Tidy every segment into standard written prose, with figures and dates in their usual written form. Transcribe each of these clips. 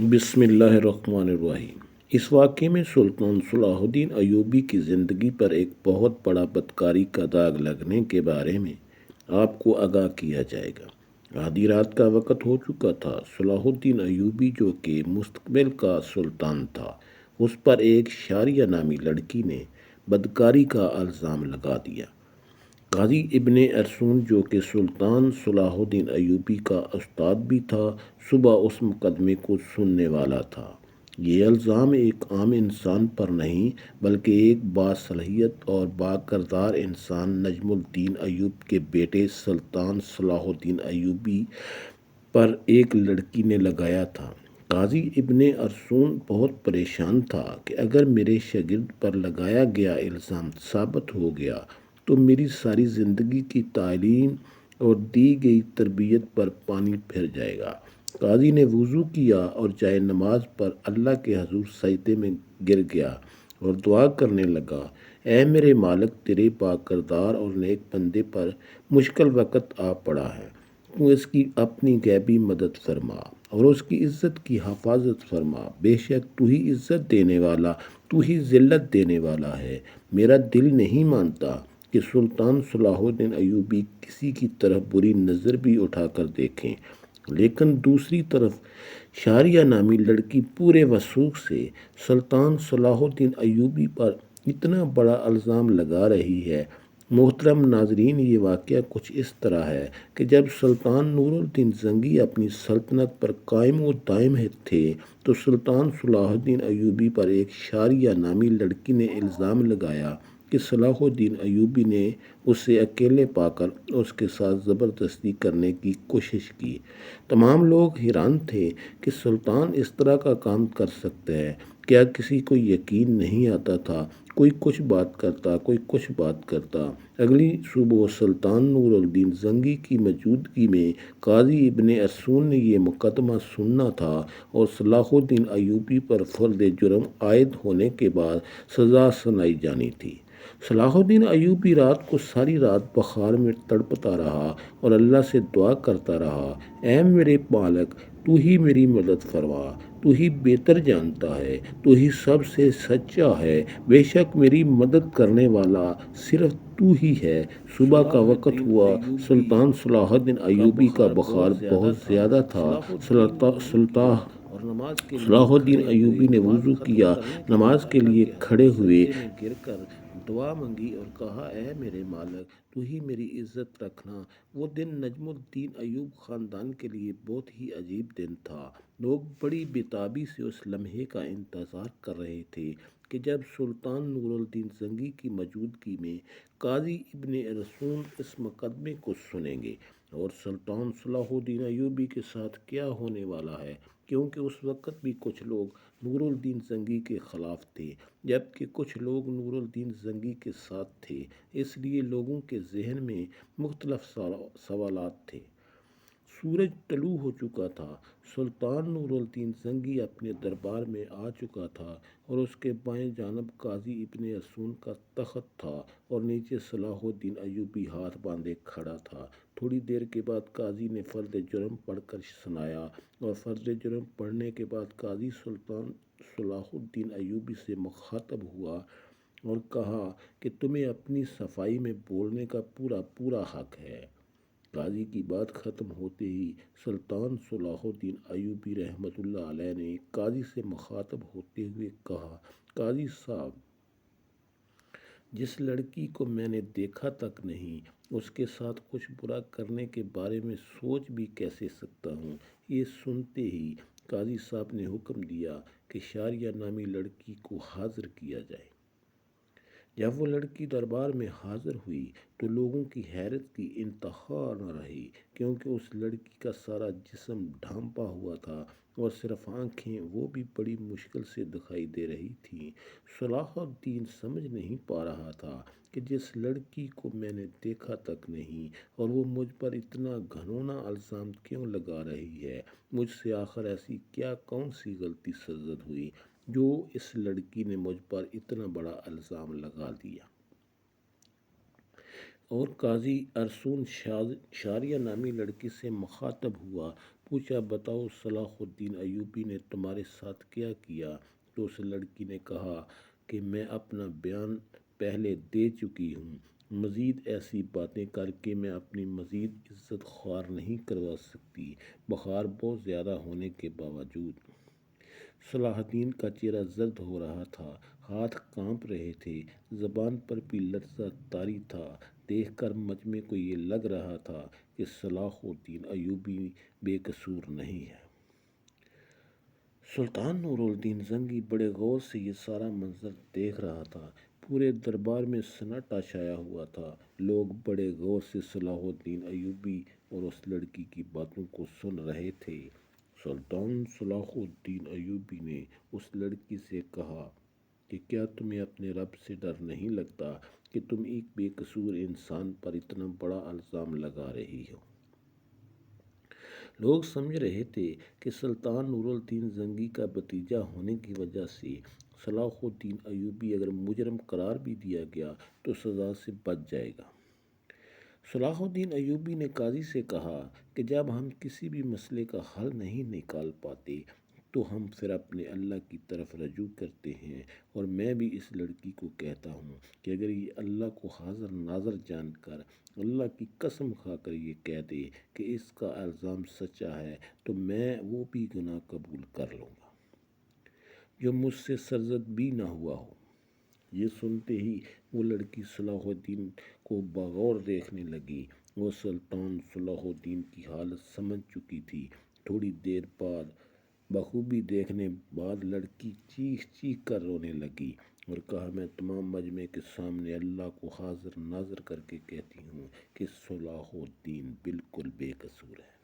بسم اللہ الرحمن الرحیم۔ اس واقعے میں سلطان صلاح الدین ایوبی کی زندگی پر ایک بہت بڑا بدکاری کا داغ لگنے کے بارے میں آپ کو آگاہ کیا جائے گا۔ آدھی رات کا وقت ہو چکا تھا۔ صلاح الدین ایوبی جو کہ مستقبل کا سلطان تھا، اس پر ایک شاریہ نامی لڑکی نے بدکاری کا الزام لگا دیا۔ قاضی ابن ارسون جو کہ سلطان صلاح الدین ایوبی کا استاد بھی تھا، صبح اس مقدمے کو سننے والا تھا۔ یہ الزام ایک عام انسان پر نہیں بلکہ ایک باصلاحیت اور باکردار انسان نجم الدین ایوب کے بیٹے سلطان صلاح الدین ایوبی پر ایک لڑکی نے لگایا تھا۔ قاضی ابن ارسون بہت پریشان تھا کہ اگر میرے شاگرد پر لگایا گیا الزام ثابت ہو گیا تو میری ساری زندگی کی تعلیم اور دی گئی تربیت پر پانی پھر جائے گا۔ قاضی نے وضو کیا اور جائے نماز پر اللہ کے حضور سجدے میں گر گیا اور دعا کرنے لگا، اے میرے مالک، تیرے باکردار اور نیک بندے پر مشکل وقت آ پڑا ہے، تو اس کی اپنی غیبی مدد فرما اور اس کی عزت کی حفاظت فرما۔ بے شک تو ہی عزت دینے والا، تو ہی ذلت دینے والا ہے۔ میرا دل نہیں مانتا کہ سلطان صلاح الدین ایوبی کسی کی طرف بری نظر بھی اٹھا کر دیکھیں، لیکن دوسری طرف شاریہ نامی لڑکی پورے وثوق سے سلطان صلاح الدین ایوبی پر اتنا بڑا الزام لگا رہی ہے۔ محترم ناظرین، یہ واقعہ کچھ اس طرح ہے کہ جب سلطان نور الدین زنگی اپنی سلطنت پر قائم و دائم تھے تو سلطان صلاح الدین ایوبی پر ایک شاریہ نامی لڑکی نے الزام لگایا کہ صلاح الدین ایوبی نے اسے اکیلے پا کر اس کے ساتھ زبردستی کرنے کی کوشش کی۔ تمام لوگ حیران تھے کہ سلطان اس طرح کا کام کر سکتے ہیں۔ کیا کسی کو یقین نہیں آتا تھا؟ کوئی کچھ بات کرتا، کوئی کچھ بات کرتا۔ اگلی صبح سلطان نور الدین زنگی کی موجودگی میں قاضی ابن ارسون نے یہ مقدمہ سننا تھا اور صلاح الدین ایوبی پر فرد جرم عائد ہونے کے بعد سزا سنائی جانی تھی۔ صلاح الدین ایوبی رات کو ساری رات بخار میں تڑپتا رہا اور اللہ سے دعا کرتا رہا، اے میرے مالک، تو ہی میری مدد فرما، تو ہی بہتر جانتا ہے، تو ہی سب سے سچا ہے، بے شک میری مدد کرنے والا صرف تو ہی ہے۔ صبح کا وقت ہوا۔ سلطان صلاح الدین ایوبی کا بخار بہت زیادہ تھا۔ صلاح الدین ایوبی نے وضو کیا، نماز کے لیے کھڑے ہوئے، گر کر دعا مانگی اور کہا، اے میرے مالک، تو ہی میری عزت رکھنا۔ وہ دن نجم الدین ایوب خاندان کے لیے بہت ہی عجیب دن تھا۔ لوگ بڑی بےتابی سے اس لمحے کا انتظار کر رہے تھے کہ جب سلطان نور الدین زنگی کی موجودگی میں قاضی ابن ارسون اس مقدمے کو سنیں گے اور سلطان صلاح الدین ایوبی کے ساتھ کیا ہونے والا ہے، کیونکہ اس وقت بھی کچھ لوگ نور الدین زنگی کے خلاف تھے جبکہ کچھ لوگ نور الدین زنگی کے ساتھ تھے۔ اس لیے لوگوں کے ذہن میں مختلف سوالات تھے۔ سورج طلوع ہو چکا تھا۔ سلطان نور الدین زنگی اپنے دربار میں آ چکا تھا اور اس کے بائیں جانب قاضی ابن ارسون کا تخت تھا اور نیچے صلاح الدین ایوبی ہاتھ باندھے کھڑا تھا۔ تھوڑی دیر کے بعد قاضی نے فرد جرم پڑھ کر سنایا اور فرد جرم پڑھنے کے بعد قاضی سلطان صلاح الدین ایوبی سے مخاطب ہوا اور کہا کہ تمہیں اپنی صفائی میں بولنے کا پورا حق ہے۔ قاضی کی بات ختم ہوتے ہی سلطان صلاح الدین ایوبی رحمۃ اللہ علیہ نے قاضی سے مخاطب ہوتے ہوئے کہا، قاضی صاحب، جس لڑکی کو میں نے دیکھا تک نہیں، اس کے ساتھ کچھ برا کرنے کے بارے میں سوچ بھی کیسے سکتا ہوں؟ یہ سنتے ہی قاضی صاحب نے حکم دیا کہ شاریہ نامی لڑکی کو حاضر کیا جائے۔ جب وہ لڑکی دربار میں حاضر ہوئی تو لوگوں کی حیرت کی انتہا نہ رہی، کیونکہ اس لڑکی کا سارا جسم ڈھانپا ہوا تھا اور صرف آنکھیں، وہ بھی بڑی مشکل سے دکھائی دے رہی تھیں۔ صلاح الدین سمجھ نہیں پا رہا تھا کہ جس لڑکی کو میں نے دیکھا تک نہیں اور وہ مجھ پر اتنا گھناؤنا الزام کیوں لگا رہی ہے، مجھ سے آخر ایسی کون سی غلطی سرزد ہوئی جو اس لڑکی نے مجھ پر اتنا بڑا الزام لگا دیا۔ اور قاضی ارسون شاریہ نامی لڑکی سے مخاطب ہوا، پوچھا بتاؤ صلاح الدین ایوبی نے تمہارے ساتھ کیا کیا؟ تو اس لڑکی نے کہا کہ میں اپنا بیان پہلے دے چکی ہوں، مزید ایسی باتیں کر کے میں اپنی مزید عزت خوار نہیں کروا سکتی، بخار بہت زیادہ ہونے کے باوجود۔ صلاح الدین کا چہرہ زرد ہو رہا تھا، ہاتھ کانپ رہے تھے، زبان پر بھی لرزہ طاری تھا۔ دیکھ کر مجمع کو یہ لگ رہا تھا کہ صلاح الدین ایوبی بے قصور نہیں ہے۔ سلطان نور الدین زنگی بڑے غور سے یہ سارا منظر دیکھ رہا تھا۔ پورے دربار میں سناٹا چھایا ہوا تھا، لوگ بڑے غور سے صلاح الدین ایوبی اور اس لڑکی کی باتوں کو سن رہے تھے۔ سلطان صلاح الدین ایوبی نے اس لڑکی سے کہا کہ کیا تمہیں اپنے رب سے ڈر نہیں لگتا کہ تم ایک بے قصور انسان پر اتنا بڑا الزام لگا رہی ہو؟ لوگ سمجھ رہے تھے کہ سلطان نور الدین زنگی کا بھتیجا ہونے کی وجہ سے صلاح الدین ایوبی اگر مجرم قرار بھی دیا گیا تو سزا سے بچ جائے گا۔ صلاح الدین ایوبی نے قاضی سے کہا کہ جب ہم کسی بھی مسئلے کا حل نہیں نکال پاتے تو ہم پھر اپنے اللہ کی طرف رجوع کرتے ہیں، اور میں بھی اس لڑکی کو کہتا ہوں کہ اگر یہ اللہ کو حاضر ناظر جان کر، اللہ کی قسم کھا کر یہ کہہ دے کہ اس کا الزام سچا ہے تو میں وہ بھی گناہ قبول کر لوں گا جو مجھ سے سرزد بھی نہ ہوا ہو۔ یہ سنتے ہی وہ لڑکی صلاح الدین کو بغور دیکھنے لگی۔ وہ سلطان صلاح الدین کی حالت سمجھ چکی تھی۔ تھوڑی دیر بعد بخوبی دیکھنے بعد لڑکی چیخ چیخ کر رونے لگی اور کہا میں تمام مجمع کے سامنے اللہ کو حاضر ناظر کر کے کہتی ہوں کہ صلاح الدین بالکل بے قصور ہے،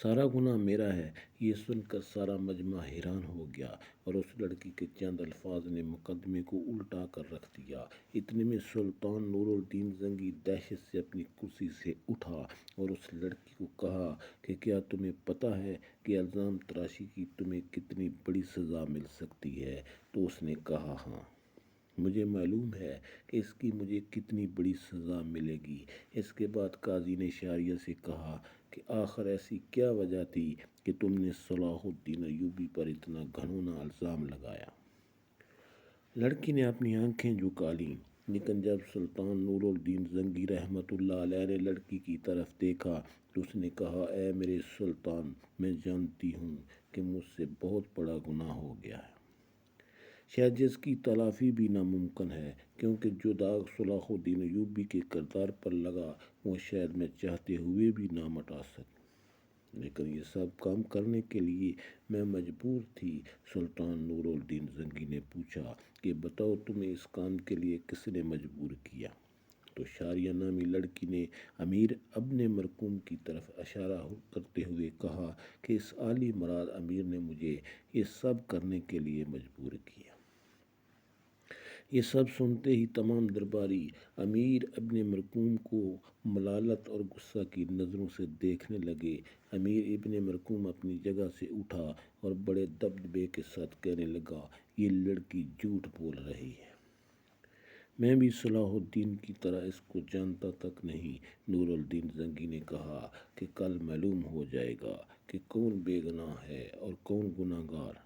سارا گناہ میرا ہے۔ یہ سن کر سارا مجمع حیران ہو گیا اور اس لڑکی کے چند الفاظ نے مقدمے کو الٹا کر رکھ دیا۔ اتنے میں سلطان نور الدین زنگی دہشت سے اپنی کرسی سے اٹھا اور اس لڑکی کو کہا کہ کیا تمہیں پتہ ہے کہ الزام تراشی کی تمہیں کتنی بڑی سزا مل سکتی ہے؟ تو اس نے کہا ہاں، مجھے معلوم ہے کہ اس کی مجھے کتنی بڑی سزا ملے گی۔ اس کے بعد قاضی نے شاریہ سے کہا کہ آخر ایسی کیا وجہ تھی کہ تم نے صلاح الدین ایوبی پر اتنا گھناؤنا الزام لگایا؟ لڑکی نے اپنی آنکھیں جھکا لیں، لیکن جب سلطان نور الدین زنگی رحمۃ اللہ علیہ نے لڑکی کی طرف دیکھا تو اس نے کہا اے میرے سلطان، میں جانتی ہوں کہ مجھ سے بہت بڑا گناہ ہو گیا ہے، شاید جس کی تلافی بھی ناممکن ہے، کیونکہ جو داغ صلاح الدین ایوبی کے کردار پر لگا وہ شاید میں چاہتے ہوئے بھی نہ مٹا سکوں، لیکن یہ سب کام کرنے کے لیے میں مجبور تھی۔ سلطان نور الدین زنگی نے پوچھا کہ بتاؤ تمہیں اس کام کے لیے کس نے مجبور کیا؟ تو شاریہ نامی لڑکی نے امیر ابن مرقوم کی طرف اشارہ کرتے ہوئے کہا کہ اس عالی مراد امیر نے مجھے یہ سب کرنے کے لیے مجبور کیا۔ یہ سب سنتے ہی تمام درباری امیر ابن مرقوم کو ملالت اور غصہ کی نظروں سے دیکھنے لگے۔ امیر ابن مرقوم اپنی جگہ سے اٹھا اور بڑے دبدبے کے ساتھ کہنے لگا یہ لڑکی جھوٹ بول رہی ہے، میں بھی صلاح الدین کی طرح اس کو جانتا تک نہیں۔ نور الدین زنگی نے کہا کہ کل معلوم ہو جائے گا کہ کون بے گناہ ہے اور کون گناہ گار۔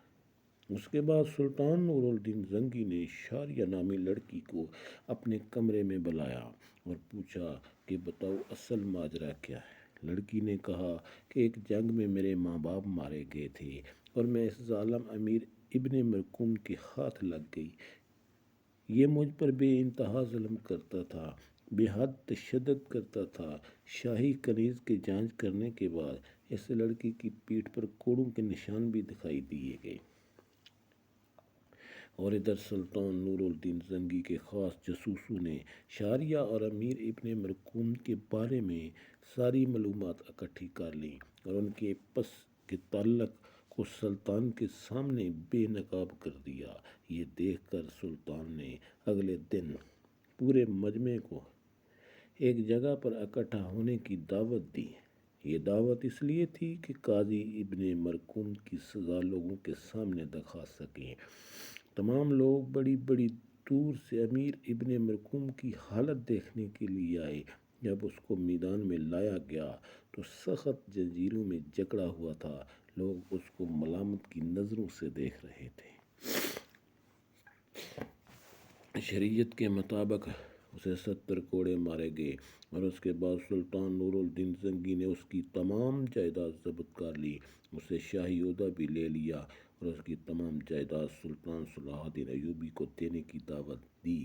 اس کے بعد سلطان نور الدین زنگی نے شاریہ نامی لڑکی کو اپنے کمرے میں بلایا اور پوچھا کہ بتاؤ اصل ماجرا کیا ہے؟ لڑکی نے کہا کہ ایک جنگ میں میرے ماں باپ مارے گئے تھے اور میں اس ظالم امیر ابن مرقوم کے ہاتھ لگ گئی۔ یہ مجھ پر بے انتہا ظلم کرتا تھا، بے حد تشدد کرتا تھا۔ شاہی کنیز کے جانچ کرنے کے بعد اس لڑکی کی پیٹھ پر کوڑوں کے نشان بھی دکھائی دیے گئے، اور ادھر سلطان نور الدین زنگی کے خاص جاسوسوں نے شاریہ اور امیر ابن مرقوم کے بارے میں ساری معلومات اکٹھی کر لیں اور ان کے پس کے تعلق کو سلطان کے سامنے بے نقاب کر دیا۔ یہ دیکھ کر سلطان نے اگلے دن پورے مجمع کو ایک جگہ پر اکٹھا ہونے کی دعوت دی۔ یہ دعوت اس لیے تھی کہ قاضی ابن مرقوم کی سزا لوگوں کے سامنے دکھا سکیں۔ تمام لوگ بڑی بڑی دور سے امیر ابن مرقوم کی حالت دیکھنے کے لیے آئے۔ جب اس کو میدان میں لایا گیا تو سخت جنجیروں میں جکڑا ہوا تھا، لوگ اس کو ملامت کی نظروں سے دیکھ رہے تھے۔ شریعت کے مطابق اسے 70 کوڑے مارے گئے اور اس کے بعد سلطان نور الدین زنگی نے اس کی تمام جائیداد ضبط کر لی، اسے شاہی عہدہ بھی لے لیا اور اس کی تمام جائیداد سلطان صلاح الدین ایوبی کو دینے کی دعوت دی۔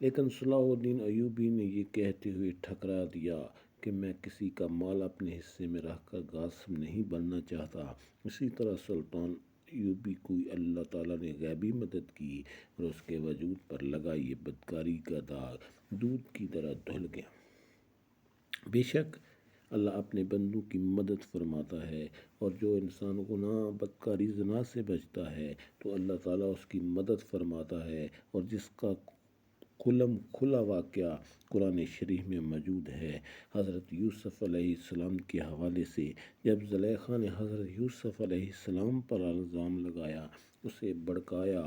لیکن صلاح الدین ایوبی نے یہ کہتے ہوئے ٹھکرا دیا کہ میں کسی کا مال اپنے حصے میں رکھ کر غاصب نہیں بننا چاہتا۔ اسی طرح سلطان ایوبی کو اللہ تعالیٰ نے غیبی مدد کی اور اس کے وجود پر لگا یہ بدکاری کا داغ دودھ کی طرح دھل گیا۔ بے شک اللہ اپنے بندوں کی مدد فرماتا ہے، اور جو انسان گناہ بدکاری زنا سے بچتا ہے تو اللہ تعالیٰ اس کی مدد فرماتا ہے، اور جس کا کھلا واقعہ قرآن شریف میں موجود ہے۔ حضرت یوسف علیہ السلام کے حوالے سے جب زلیخا نے حضرت یوسف علیہ السلام پر الزام لگایا، اسے بھڑکایا،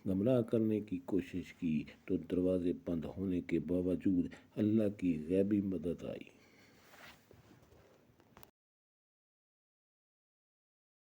گمراہ کرنے کی کوشش کی، تو دروازے بند ہونے کے باوجود اللہ کی غیبی مدد آئی۔